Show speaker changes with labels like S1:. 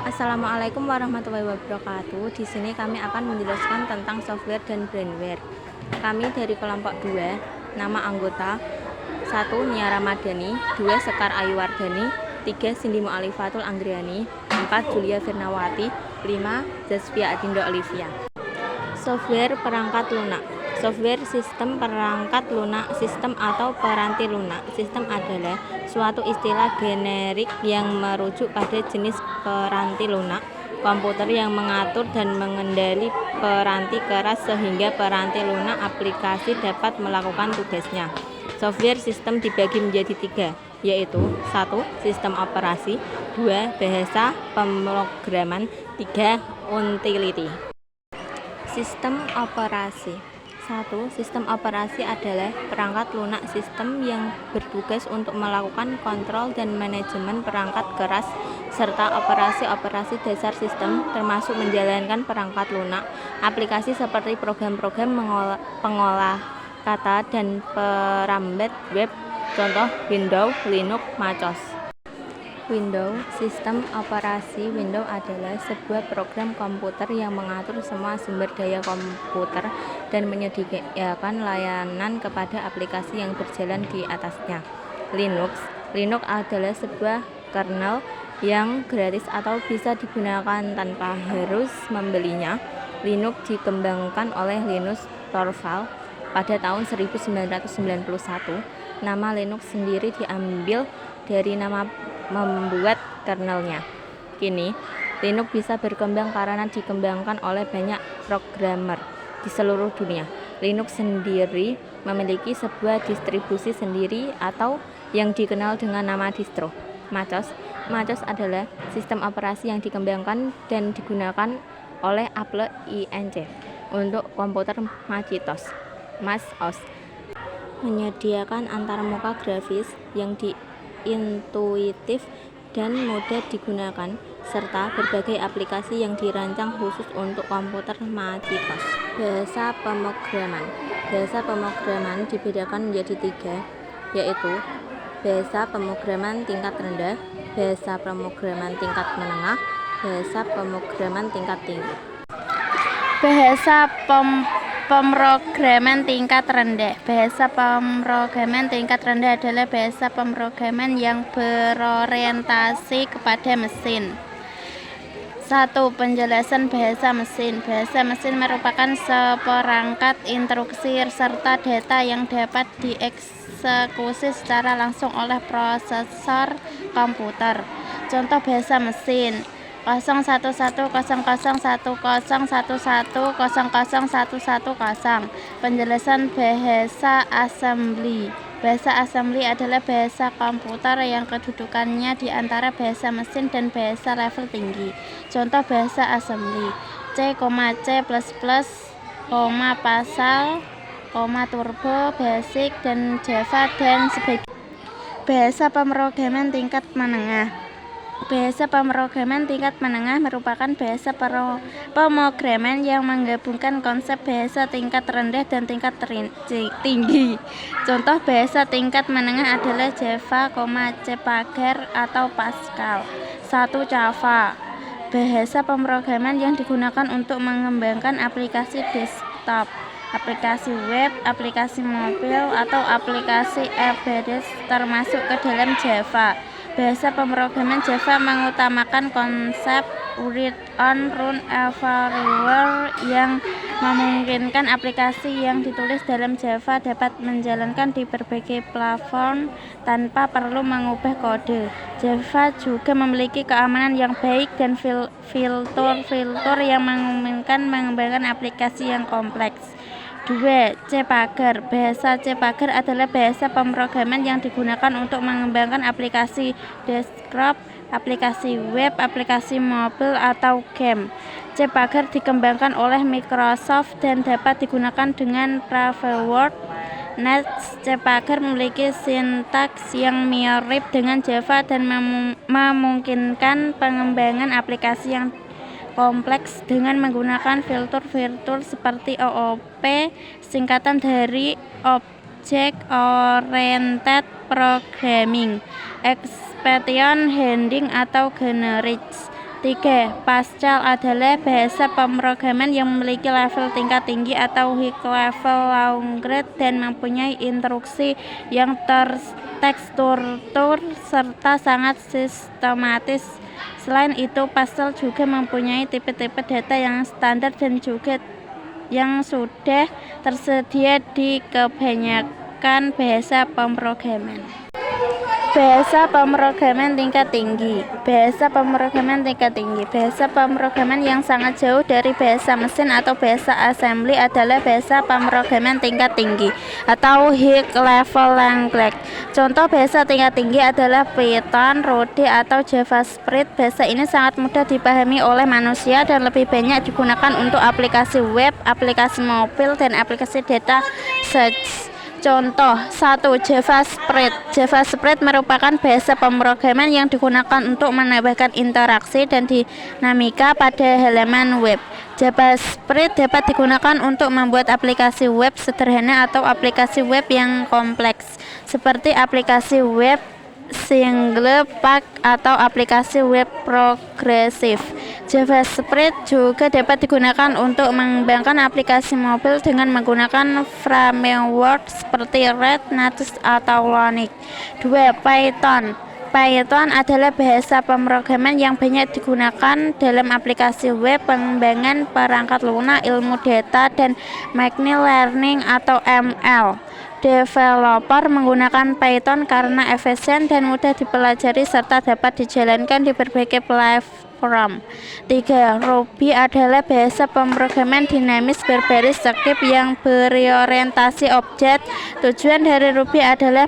S1: Assalamualaikum warahmatullahi wabarakatuh. Di sini kami akan menjelaskan tentang software dan brandware. Kami dari kelompok 2, nama anggota 1. Nia Ramadhani, 2. Sekar Ayuwardani, 3. Cindy Mu'alifatul Anggriani, 4. Julia Firnawati, 5. Zasvia Adindo Olivia. Software perangkat lunak. Software sistem perangkat lunak, sistem atau peranti lunak. Sistem adalah suatu istilah generik yang merujuk pada jenis peranti lunak komputer yang mengatur dan mengendali peranti keras sehingga peranti lunak aplikasi dapat melakukan tugasnya. Software sistem dibagi menjadi 3, yaitu 1. Sistem operasi, 2. Bahasa pemrograman, 3. Utility. Sistem operasi. 1. Sistem operasi adalah perangkat lunak sistem yang bertugas untuk melakukan kontrol dan manajemen perangkat keras serta operasi-operasi dasar sistem, termasuk menjalankan perangkat lunak, aplikasi seperti program-program pengolah kata dan perambat web, contoh Windows, Linux, MacOS. Windows. Sistem operasi Windows adalah sebuah program komputer yang mengatur semua sumber daya komputer dan menyediakan layanan kepada aplikasi yang berjalan di atasnya. Linux. Linux adalah sebuah kernel yang gratis atau bisa digunakan tanpa harus membelinya. Linux dikembangkan oleh Linus Torvalds pada tahun 1991. Nama Linux sendiri diambil dari nama membuat kernelnya. Kini, Linux bisa berkembang karena dikembangkan oleh banyak programmer di seluruh dunia. Linux sendiri memiliki sebuah distribusi sendiri atau yang dikenal dengan nama distro. MacOS. MacOS adalah sistem operasi yang dikembangkan dan digunakan oleh Apple Inc. untuk komputer Macintosh. MacOS menyediakan antarmuka grafis yang intuitif dan mudah digunakan, serta berbagai aplikasi yang dirancang khusus untuk komputer Macintosh. Bahasa pemrograman. Bahasa pemrograman dibedakan menjadi 3, yaitu bahasa pemrograman tingkat rendah, bahasa pemrograman tingkat menengah, bahasa pemrograman tingkat tinggi.
S2: Bahasa pemrograman tingkat rendah. Bahasa pemrograman tingkat rendah adalah bahasa pemrograman yang berorientasi kepada mesin. 1. Penjelasan bahasa mesin. Bahasa mesin merupakan seperangkat instruksi serta data yang dapat dieksekusi secara langsung oleh prosesor komputer. Contoh bahasa mesin: 01101010110010. Penjelasan bahasa assembly. Bahasa assembly adalah bahasa komputer yang kedudukannya di antara bahasa mesin dan bahasa level tinggi. Contoh bahasa assembly: C, C++, Pascal, Turbo, Basic, dan Java dan sebagainya. Bahasa pemrograman tingkat menengah. Bahasa pemrograman tingkat menengah merupakan bahasa pemrograman yang menggabungkan konsep bahasa tingkat rendah dan tingkat tinggi. Contoh bahasa tingkat menengah adalah Java, C Pagar atau Pascal. 1. Java. Bahasa pemrograman yang digunakan untuk mengembangkan aplikasi desktop, aplikasi web, aplikasi mobil, atau aplikasi embedded termasuk ke dalam Java. Bahasa pemrograman Java mengutamakan konsep read on, run everywhere yang memungkinkan aplikasi yang ditulis dalam Java dapat menjalankan di berbagai platform tanpa perlu mengubah kode. Java juga memiliki keamanan yang baik dan fitur-fitur yang memungkinkan mengembangkan aplikasi yang kompleks. 2. C Pagar. Bahasa C Pagar adalah bahasa pemrograman yang digunakan untuk mengembangkan aplikasi desktop, aplikasi web, aplikasi mobil, atau game. C Pagar dikembangkan oleh Microsoft dan dapat digunakan dengan framework Next. C Pagar memiliki sintaks yang mirip dengan Java dan memungkinkan pengembangan aplikasi yang kompleks dengan menggunakan fitur-fitur seperti OOP, singkatan dari Object Oriented Programming, Exception Handling, atau Generics. 3. Pascal adalah bahasa pemrograman yang memiliki level tingkat tinggi atau high level language dan mempunyai instruksi yang terstruktur serta sangat sistematis. Selain itu, Pascal juga mempunyai tipe-tipe data yang standar dan juga yang sudah tersedia di kebanyakan bahasa pemrograman. Bahasa pemrograman tingkat tinggi. Bahasa pemrograman tingkat tinggi. Bahasa pemrograman yang sangat jauh dari bahasa mesin atau bahasa assembly adalah bahasa pemrograman tingkat tinggi atau high level language. Contoh bahasa tingkat tinggi adalah Python, Ruby, atau JavaScript. Bahasa ini sangat mudah dipahami oleh manusia dan lebih banyak digunakan untuk aplikasi web, aplikasi mobil, dan aplikasi data search. Contoh 1. JavaScript. JavaScript merupakan bahasa pemrograman yang digunakan untuk menambahkan interaksi dan dinamika pada halaman web. JavaScript dapat digunakan untuk membuat aplikasi web sederhana atau aplikasi web yang kompleks, seperti aplikasi web single page atau aplikasi web progresif. JavaScript juga dapat digunakan untuk mengembangkan aplikasi mobil dengan menggunakan framework seperti React Native atau Ionic. 2. Python. Python adalah bahasa pemrograman yang banyak digunakan dalam aplikasi web, pengembangan perangkat lunak, ilmu data, dan machine learning atau ML. Developer menggunakan Python karena efisien dan mudah dipelajari serta dapat dijalankan di berbagai platform. 3. Ruby adalah bahasa pemrograman dinamis berbaris script yang berorientasi objek. Tujuan dari Ruby adalah